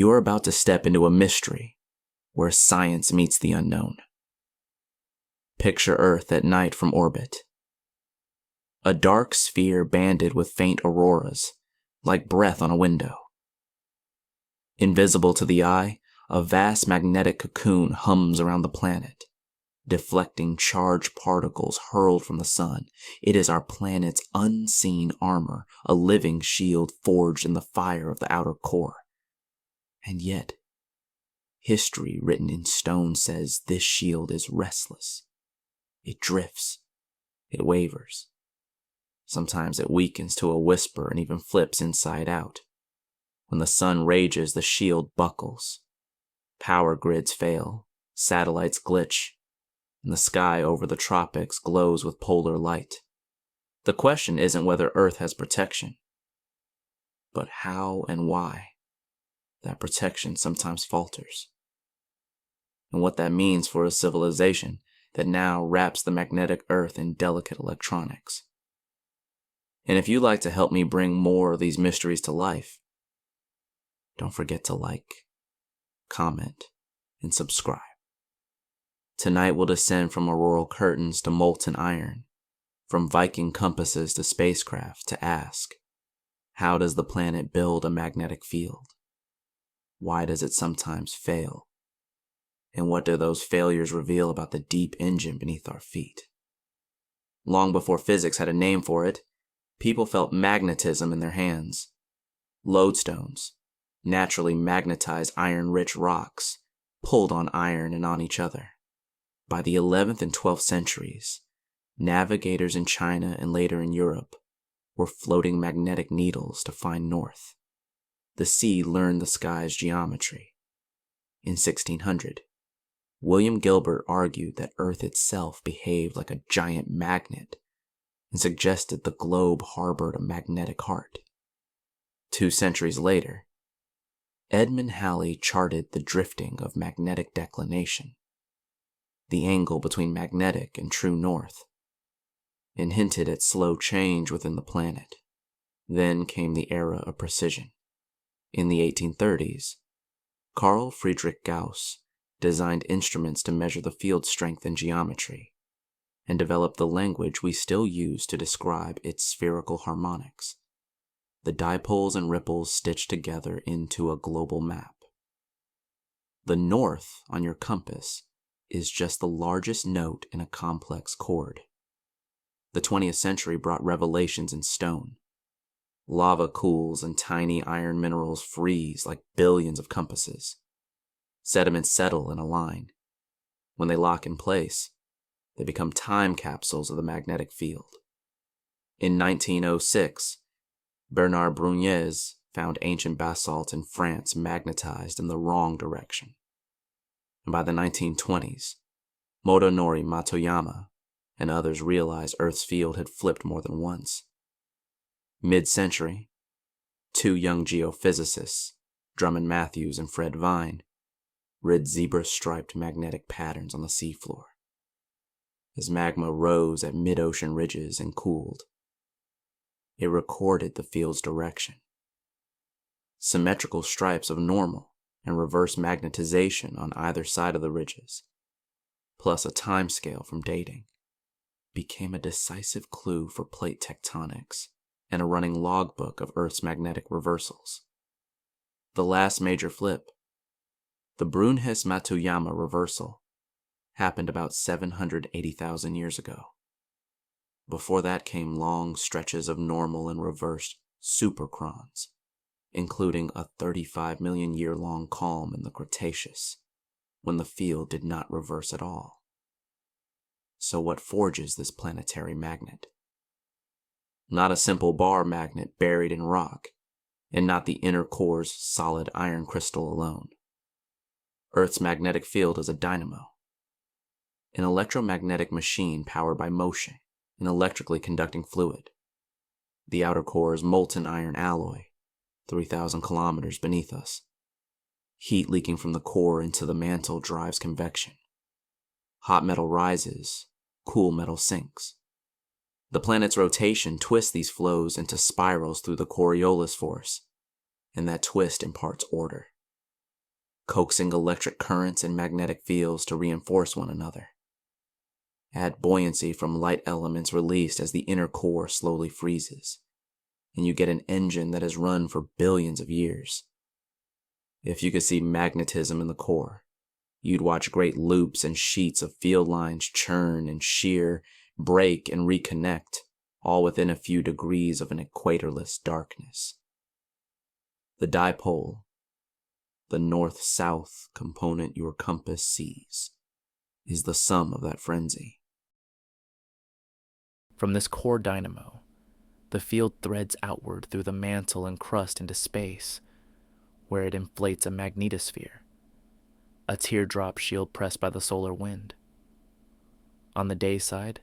You are about to step into a mystery where science meets the unknown. Picture Earth at night from orbit. A dark sphere banded with faint auroras, like breath on a window. Invisible to the eye, a vast magnetic cocoon hums around the planet, deflecting charged particles hurled from the sun. It is our planet's unseen armor, a living shield forged in the fire of the outer core. And yet, history written in stone says this shield is restless. It drifts. It wavers. Sometimes it weakens to a whisper and even flips inside out. When the sun rages, the shield buckles. Power grids fail. Satellites glitch. And the sky over the tropics glows with polar light. The question isn't whether Earth has protection, but how and why that protection sometimes falters. And what that means for a civilization that now wraps the magnetic Earth in delicate electronics. And if you'd like to help me bring more of these mysteries to life, don't forget to like, comment, and subscribe. Tonight we'll descend from auroral curtains to molten iron, from Viking compasses to spacecraft, to ask, how does the planet build a magnetic field? Why does it sometimes fail? And what do those failures reveal about the deep engine beneath our feet? Long before physics had a name for it, people felt magnetism in their hands. Lodestones, naturally magnetized iron-rich rocks, pulled on iron and on each other. By the 11th and 12th centuries, navigators in China and later in Europe were floating magnetic needles to find north. The sea learned the sky's geometry. In 1600, William Gilbert argued that Earth itself behaved like a giant magnet and suggested the globe harbored a magnetic heart. 2 centuries later, Edmund Halley charted the drifting of magnetic declination, the angle between magnetic and true north, and hinted at slow change within the planet. Then came the era of precision. In the 1830s, Carl Friedrich Gauss designed instruments to measure the field strength in geometry, and developed the language we still use to describe its spherical harmonics, the dipoles and ripples stitched together into a global map. The north on your compass is just the largest note in a complex chord. The 20th century brought revelations in stone. Lava cools and tiny iron minerals freeze like billions of compasses. Sediments settle in a line. When they lock in place, they become time capsules of the magnetic field. In 1906, Bernard Brunès found ancient basalt in France magnetized in the wrong direction. And by the 1920s, Motonori Motoyama and others realized Earth's field had flipped more than once. Mid-century, 2 young geophysicists, Drummond Matthews and Fred Vine, read zebra-striped magnetic patterns on the seafloor. As magma rose at mid-ocean ridges and cooled, it recorded the field's direction. Symmetrical stripes of normal and reverse magnetization on either side of the ridges, plus a timescale from dating, became a decisive clue for plate tectonics and a running logbook of Earth's magnetic reversals. The last major flip, the Brunès-Motoyama reversal, happened about 780,000 years ago. Before that came long stretches of normal and reversed supercrons, including a 35 million year long calm in the Cretaceous, when the field did not reverse at all. So what forges this planetary magnet? Not a simple bar magnet buried in rock, and not the inner core's solid iron crystal alone. Earth's magnetic field is a dynamo, an electromagnetic machine powered by motion, an electrically conducting fluid. The outer core is molten iron alloy, 3,000 kilometers beneath us. Heat leaking from the core into the mantle drives convection. Hot metal rises, cool metal sinks. The planet's rotation twists these flows into spirals through the Coriolis force, and that twist imparts order. coaxing electric currents and magnetic fields to reinforce one another. Add buoyancy from light elements released as the inner core slowly freezes, and you get an engine that has run for billions of years. If you could see magnetism in the core, you'd watch great loops and sheets of field lines churn and shear, break and reconnect, all within a few degrees of an equatorless darkness. The dipole, the north-south component your compass sees, is the sum of that frenzy. From this core dynamo, the field threads outward through the mantle and crust into space, where it inflates a magnetosphere, a teardrop shield pressed by the solar wind. On the day side,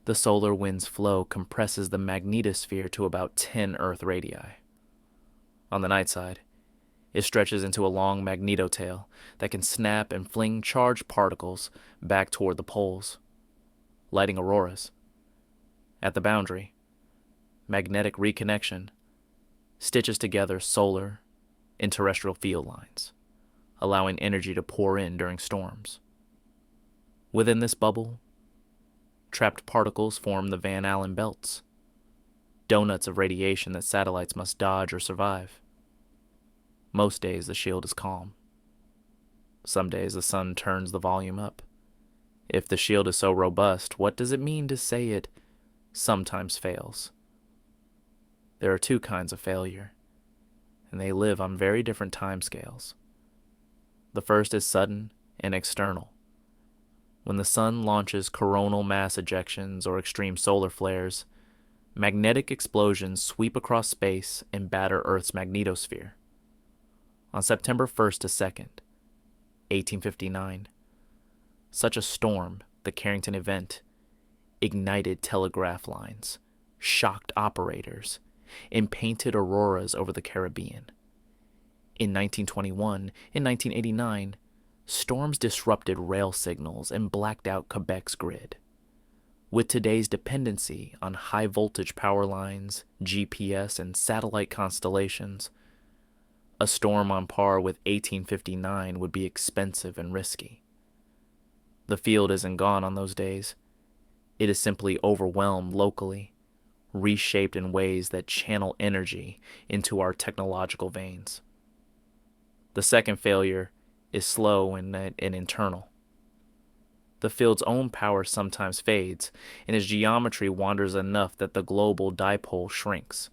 the solar wind's flow compresses the magnetosphere to about 10 Earth radii. On the night side, it stretches into a long magnetotail that can snap and fling charged particles back toward the poles, lighting auroras. At the boundary, magnetic reconnection stitches together solar and terrestrial field lines, allowing energy to pour in during storms. Within this bubble, trapped particles form the Van Allen belts, donuts of radiation that satellites must dodge or survive. Most days the shield is calm. Some days the sun turns the volume up. If the shield is so robust, what does it mean to say it sometimes fails? There are two kinds of failure, and they live on very different timescales. The first is sudden and external. When the sun launches coronal mass ejections or extreme solar flares, magnetic explosions sweep across space and batter Earth's magnetosphere. On September 1st to 2nd, 1859, such a storm, the Carrington event, ignited telegraph lines, shocked operators, and painted auroras over the Caribbean. In 1921 and 1989, storms disrupted rail signals and blacked out Quebec's grid. With today's dependency on high-voltage power lines, GPS, and satellite constellations, a storm on par with 1859 would be expensive and risky. The field isn't gone on those days. It is simply overwhelmed locally, reshaped in ways that channel energy into our technological veins. The second failure is slow and internal. The field's own power sometimes fades, and its geometry wanders enough that the global dipole shrinks.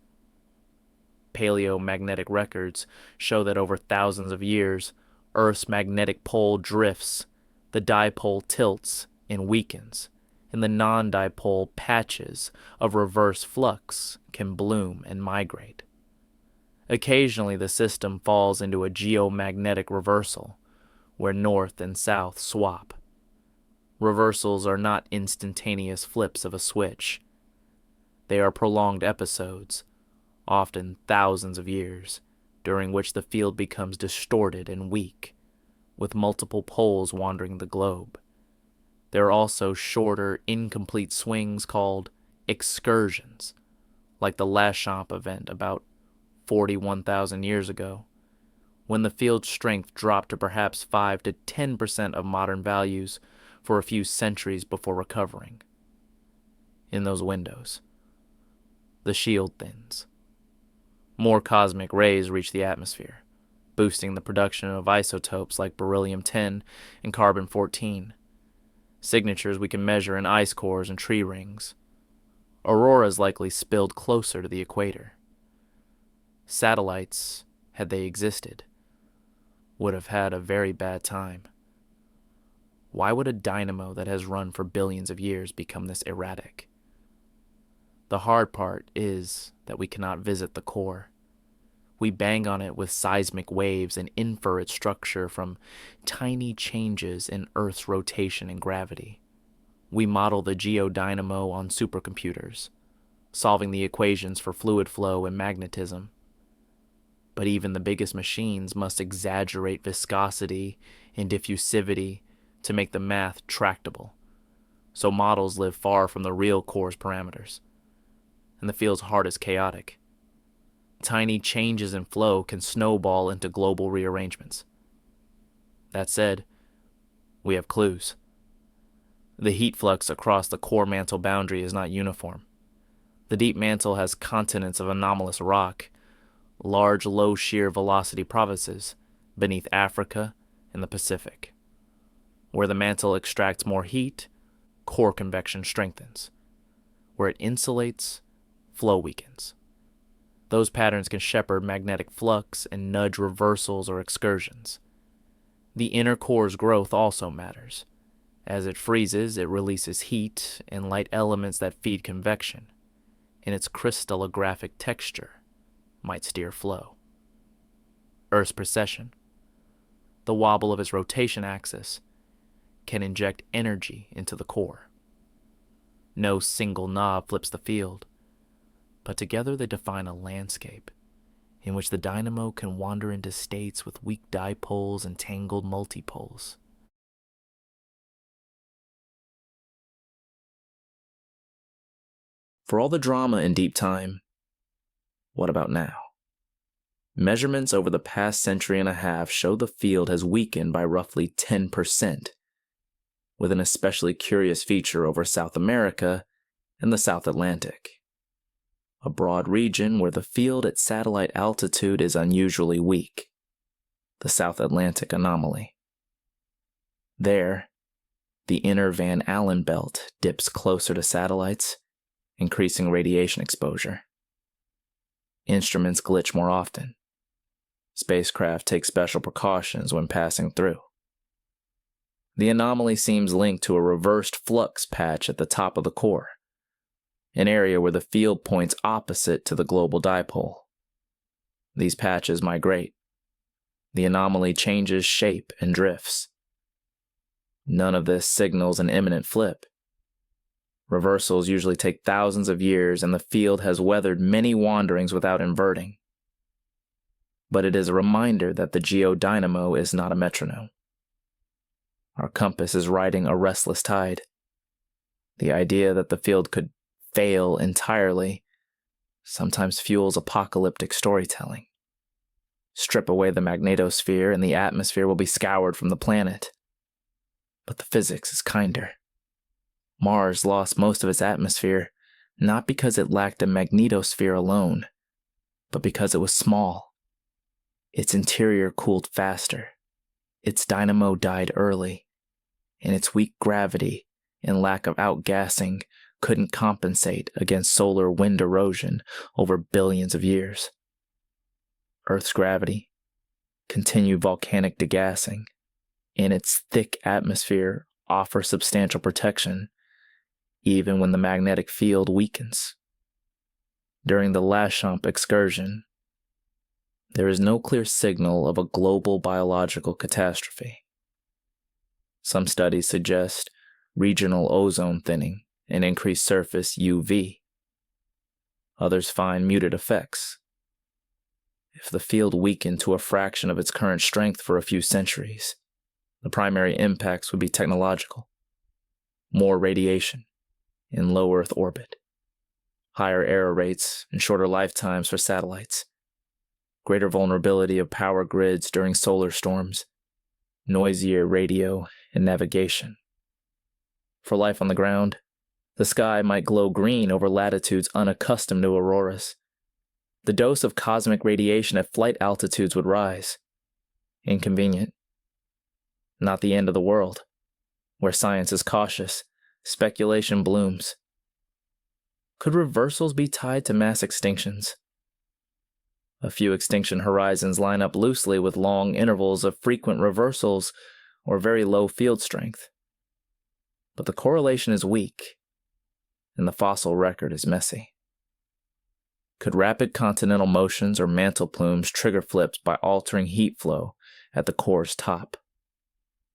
Paleomagnetic records show that over thousands of years, Earth's magnetic pole drifts, the dipole tilts and weakens, and the non-dipole patches of reverse flux can bloom and migrate. Occasionally, the system falls into a geomagnetic reversal, where north and south swap. Reversals are not instantaneous flips of a switch. They are prolonged episodes, often thousands of years, during which the field becomes distorted and weak, with multiple poles wandering the globe. There are also shorter, incomplete swings called excursions, like the Lachamp event about 41,000 years ago, when the field's strength dropped to perhaps 5 to 10% of modern values for a few centuries before recovering. In those windows, the shield thins. More cosmic rays reach the atmosphere, boosting the production of isotopes like beryllium-10 and carbon-14, signatures we can measure in ice cores and tree rings. Auroras likely spilled closer to the equator. Satellites, had they existed, would have had a very bad time. Why would a dynamo that has run for billions of years become this erratic? The hard part is that we cannot visit the core. We bang on it with seismic waves and infer its structure from tiny changes in Earth's rotation and gravity. We model the geodynamo on supercomputers, solving the equations for fluid flow and magnetism. But even the biggest machines must exaggerate viscosity and diffusivity to make the math tractable, so models live far from the real core's parameters, and the field's heart is chaotic. Tiny changes in flow can snowball into global rearrangements. That said, we have clues. The heat flux across the core mantle boundary is not uniform. The deep mantle has continents of anomalous rock, large low shear velocity provinces beneath Africa and the Pacific. Where the mantle extracts more heat, core convection strengthens. Where it insulates, flow weakens. Those patterns can shepherd magnetic flux and nudge reversals or excursions. The inner core's growth also matters. As it freezes, it releases heat and light elements that feed convection, and its crystallographic texture might steer flow. Earth's precession, the wobble of its rotation axis, can inject energy into the core. No single knob flips the field, but together they define a landscape in which the dynamo can wander into states with weak dipoles and tangled multipoles. For all the drama in deep time, what about now? Measurements over the past century and a half show the field has weakened by roughly 10%, with an especially curious feature over South America and the South Atlantic, a broad region where the field at satellite altitude is unusually weak, the South Atlantic Anomaly. There, the inner Van Allen belt dips closer to satellites, increasing radiation exposure. Instruments glitch more often. Spacecraft take special precautions when passing through. The anomaly seems linked to a reversed flux patch at the top of the core, an area where the field points opposite to the global dipole. These patches migrate. The anomaly changes shape and drifts. None of this signals an imminent flip. Reversals usually take thousands of years, and the field has weathered many wanderings without inverting. But it is a reminder that the geodynamo is not a metronome. Our compass is riding a restless tide. The idea that the field could fail entirely sometimes fuels apocalyptic storytelling. Strip away the magnetosphere and the atmosphere will be scoured from the planet. But the physics is kinder. Mars lost most of its atmosphere, not because it lacked a magnetosphere alone, but because it was small. Its interior cooled faster. Its dynamo died early, and its weak gravity and lack of outgassing couldn't compensate against solar wind erosion over billions of years. Earth's gravity, continued volcanic degassing, and its thick atmosphere offer substantial protection, even when the magnetic field weakens. During the Lachamp excursion, there is no clear signal of a global biological catastrophe. Some studies suggest regional ozone thinning and increased surface UV. Others find muted effects. If the field weakened to a fraction of its current strength for a few centuries, the primary impacts would be technological. More radiation in low Earth orbit, higher error rates and shorter lifetimes for satellites, greater vulnerability of power grids during solar storms, noisier radio and navigation. For life on the ground, the sky might glow green over latitudes unaccustomed to auroras. The dose of cosmic radiation at flight altitudes would rise. Inconvenient. Not the end of the world. Where science is cautious, speculation blooms. Could reversals be tied to mass extinctions? A few extinction horizons line up loosely with long intervals of frequent reversals or very low field strength. But the correlation is weak, and the fossil record is messy. Could rapid continental motions or mantle plumes trigger flips by altering heat flow at the core's top?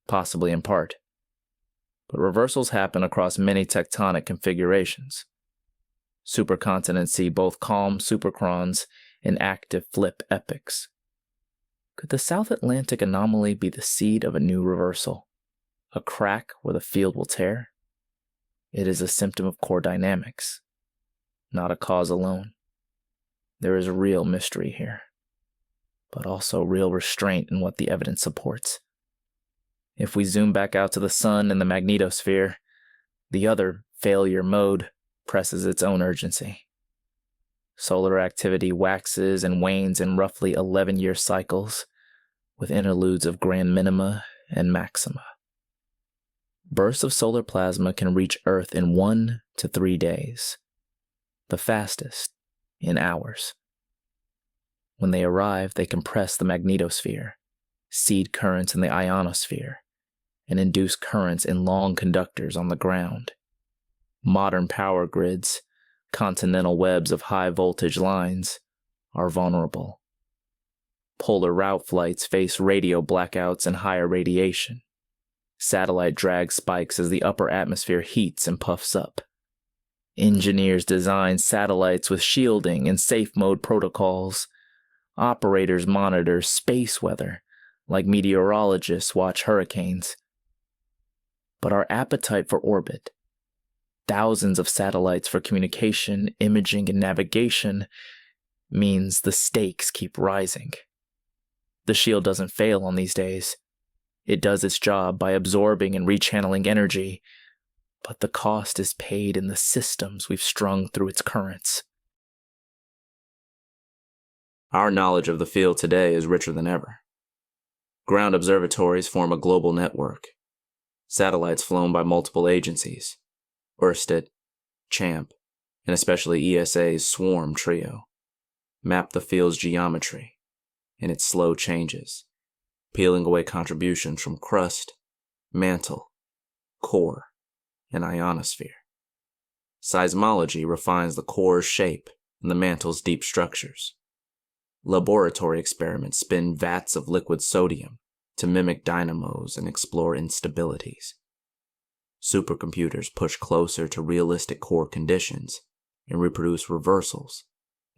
Possibly in part. But reversals happen across many tectonic configurations. Supercontinents see both calm supercrons and active flip epochs. Could the South Atlantic Anomaly be the seed of a new reversal? A crack where the field will tear? It is a symptom of core dynamics, not a cause alone. There is real mystery here, but also real restraint in what the evidence supports. If we zoom back out to the sun and the magnetosphere, the other failure mode presses its own urgency. Solar activity waxes and wanes in roughly 11-year cycles, with interludes of grand minima and maxima. Bursts of solar plasma can reach Earth in 1 to 3 days, the fastest in hours. When they arrive, they compress the magnetosphere, seed currents in the ionosphere, and induce currents in long conductors on the ground. Modern power grids, continental webs of high-voltage lines, are vulnerable. Polar route flights face radio blackouts and higher radiation. Satellite drag spikes as the upper atmosphere heats and puffs up. Engineers design satellites with shielding and safe mode protocols. Operators monitor space weather like meteorologists watch hurricanes. But our appetite for orbit, thousands of satellites for communication, imaging, and navigation, means the stakes keep rising. The shield doesn't fail on these days. It does its job by absorbing and rechanneling energy, but the cost is paid in the systems we've strung through its currents. Our knowledge of the field today is richer than ever. Ground observatories form a global network. Satellites flown by multiple agencies, Ørsted, CHAMP, and especially ESA's Swarm trio, map the field's geometry and its slow changes, peeling away contributions from crust, mantle, core, and ionosphere. Seismology refines the core's shape and the mantle's deep structures. Laboratory experiments spin vats of liquid sodium to mimic dynamos and explore instabilities. Supercomputers push closer to realistic core conditions and reproduce reversals,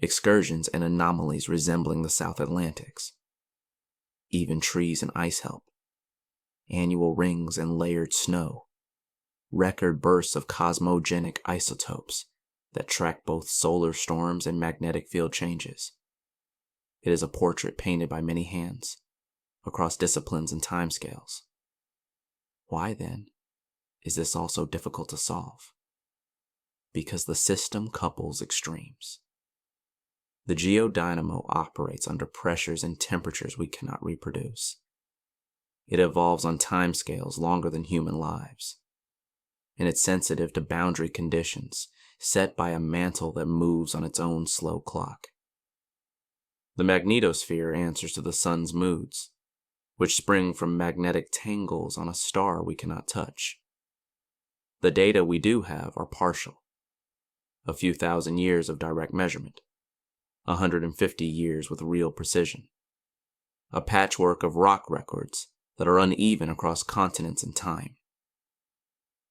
excursions, and anomalies resembling the South Atlantic's. Even trees and ice help. Annual rings and layered snow. Record bursts of cosmogenic isotopes that track both solar storms and magnetic field changes. It is a portrait painted by many hands, across disciplines and timescales. Why, then, is this also difficult to solve? Because the system couples extremes. The geodynamo operates under pressures and temperatures we cannot reproduce. It evolves on timescales longer than human lives, and it's sensitive to boundary conditions set by a mantle that moves on its own slow clock. The magnetosphere answers to the sun's moods, which spring from magnetic tangles on a star we cannot touch. The data we do have are partial. A few thousand years of direct measurement, 150 years with real precision. A patchwork of rock records that are uneven across continents and time.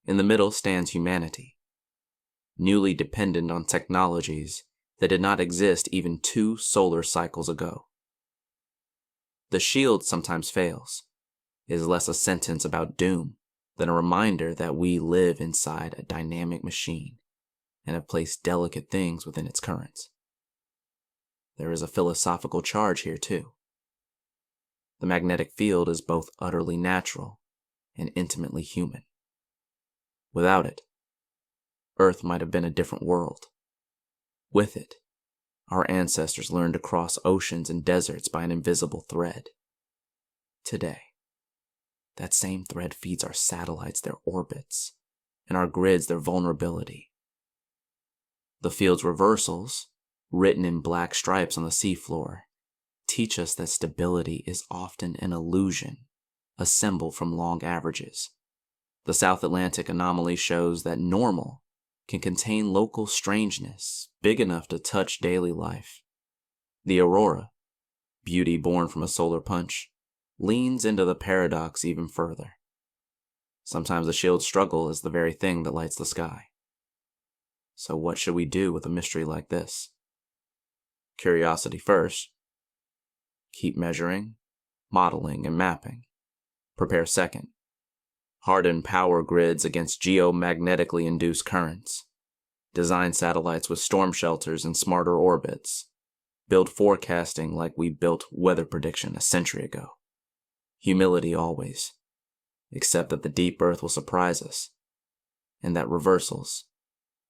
In the middle stands humanity, newly dependent on technologies that did not exist even 2 solar cycles ago. The shield sometimes fails, is less a sentence about doom than a reminder that we live inside a dynamic machine and have placed delicate things within its currents. There is a philosophical charge here too. The magnetic field is both utterly natural and intimately human. Without it, Earth might have been a different world. With it, our ancestors learned to cross oceans and deserts by an invisible thread. Today, that same thread feeds our satellites their orbits, and our grids their vulnerability. The field's reversals, written in black stripes on the seafloor, teach us that stability is often an illusion assembled from long averages. The South Atlantic Anomaly shows that normal can contain local strangeness big enough to touch daily life. The Aurora, beauty born from a solar punch, leans into the paradox even further. Sometimes the shield's struggle is the very thing that lights the sky. So what should we do with a mystery like this? Curiosity first. Keep measuring, modeling, and mapping. Prepare second. Harden power grids against geomagnetically induced currents. Design satellites with storm shelters and smarter orbits. Build forecasting like we built weather prediction a century ago. Humility always. except that the deep earth will surprise us, and that reversals,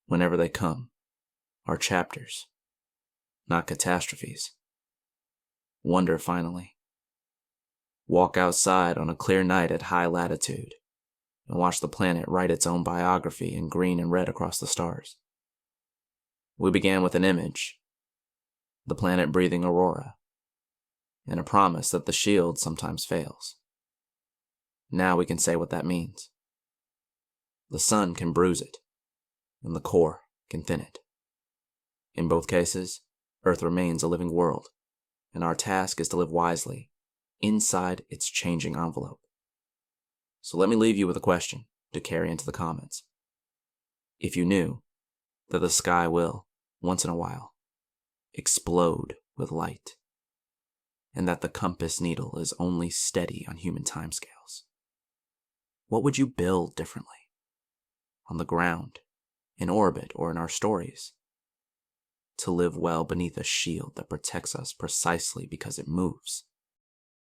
whenever they come, are chapters, not catastrophes. Wonder, finally. Walk outside on a clear night at high latitude and watch the planet write its own biography in green and red across the stars. We began with an image, the planet breathing Aurora, and a promise that the shield sometimes fails. Now we can say what that means. The sun can bruise it, and the core can thin it. In both cases, Earth remains a living world, and our task is to live wisely inside its changing envelope. So let me leave you with a question to carry into the comments. If you knew that the sky will, once in a while, explode with light, and that the compass needle is only steady on human timescales, what would you build differently? On the ground, in orbit, or in our stories? To live well beneath a shield that protects us precisely because it moves.